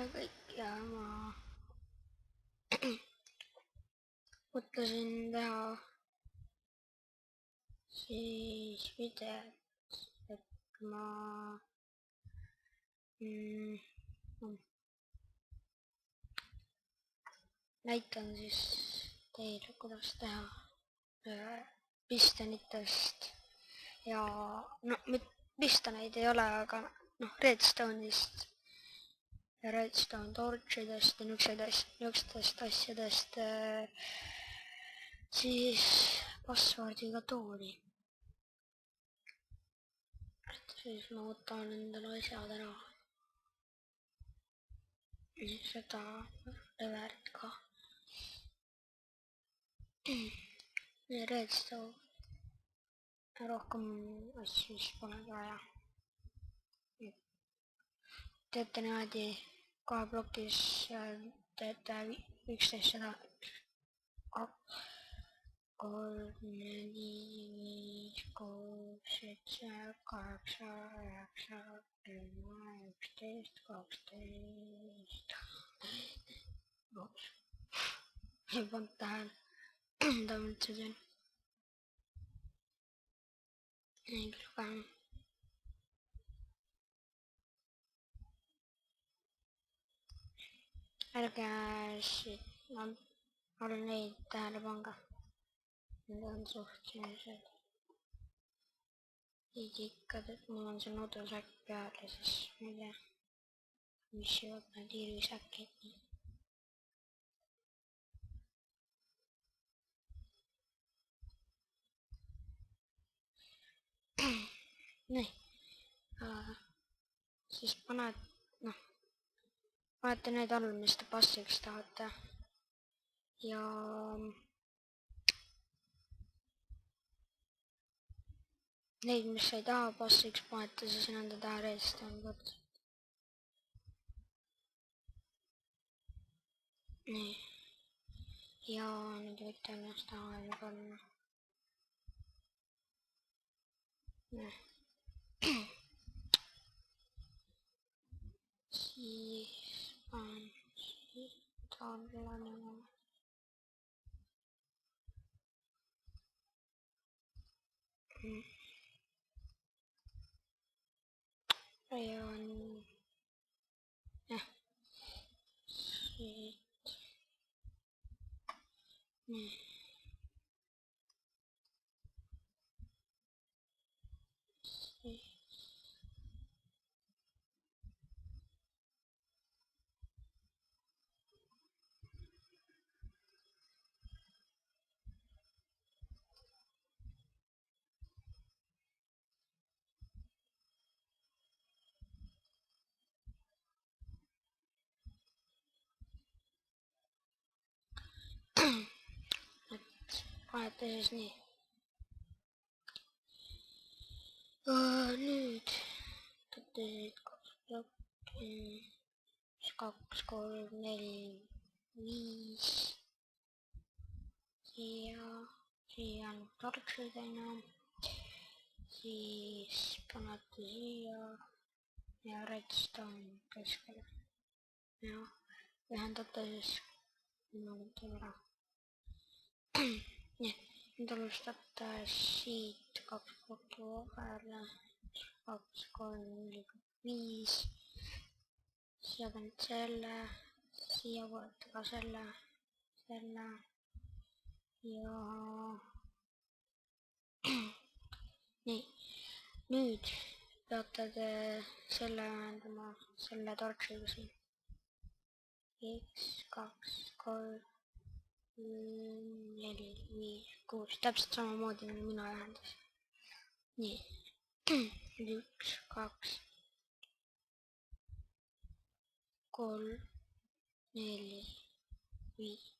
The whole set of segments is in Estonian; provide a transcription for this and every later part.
kõik ja ma mõtlesin teha siis videot, et ma näitan siis teile, kuidas teha pistonitest ja pistoneid ei ole, aga redstone'ist ja redstone torchidest ja niisugustest asjadest siis passwordiga tooli. et siis ma võtan endale asjad ära. seda leverit ka. redstone. rohkem asju siis polegi vaja. teete niimoodi 2 plokis, teete 11 seda 2, 3, 4, 5, 6, 7, 8, 9, 10, 11, 12. ei pannud tähele, mida ma üldse teen. ei küll ka. ärge siit, olen neid tähele pange. Need on suht sellised idikad, et mul on see nodusäkk peal ja siis ma ei tea, mis jõuab need irisäkid. nii, siis panete need all, mis te passiks tahate ja neid, mis ei taha passiks, panete siis nende taha redstone võtta. nii, ja nüüd võite ennast vahele panna. siis panen siit alla niimoodi. ja siit. nii. et panete siis nii. nüüd võtate siit 2 plokki, 2, 3, 4, 5. siia on torksid onju, siis panete siia ja redstone keskele ja ühendate siis niimoodi ära. nii, nüüd alustate siit 2 plokki vahele, 2, 3, 4, 5. siia panete selle, siia panete ka selle ja nii, nüüd peate te selle ühendama selle torchiga siin. 1, 2, 3, 4, 5, 6, täpselt samamoodi nagu mina ühendasin. nii, 1, 2, 3, 4, 5.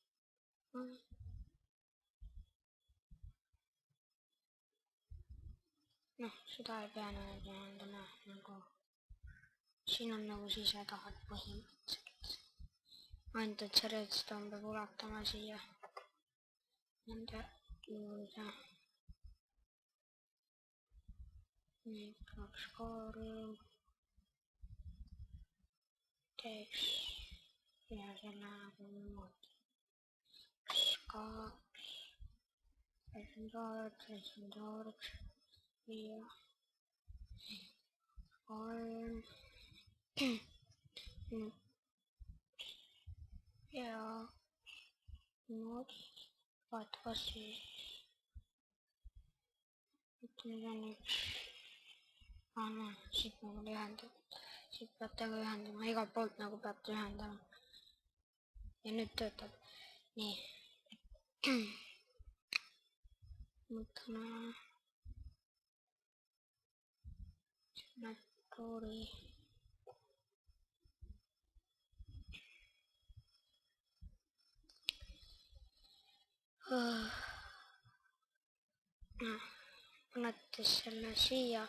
seda ei pea nüüd ühendama, nagu siin on nagu sisetahad põhimõtteliselt. ainult et see redstone peab ulatama siia nende juurde. nii, 2, 3 teeks ja selle nagu niimoodi. 2, 7, 4, 3 ja niimoodi. vaata, kas siis, et nüüd on üks, siit nagu ühendab, siit peab temaga ühendama, igalt poolt nagu peab ta ühendama. ja nüüd töötab, nii. võtame signatuuri. panete selle siia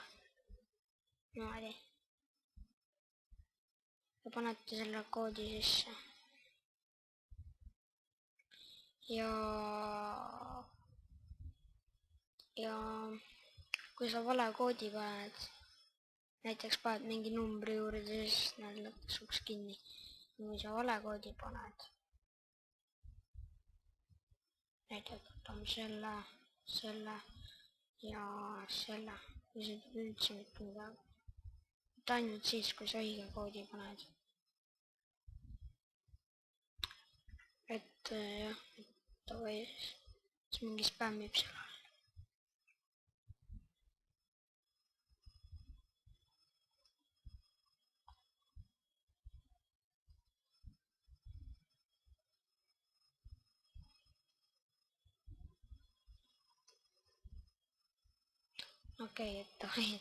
niimoodi ja panete selle koodi sisse ja kui sa vale koodi paned, näiteks paned mingi numbri juurde, siis need lõpuks uks kinni. kui sa vale koodi paned, näiteks võtame selle ja selle, või see teeb üldse mitte midagi. et ainult siis, kui sa õige koodi paned. et jah, et või siis mingi spämmib seal all. okei, et tohib.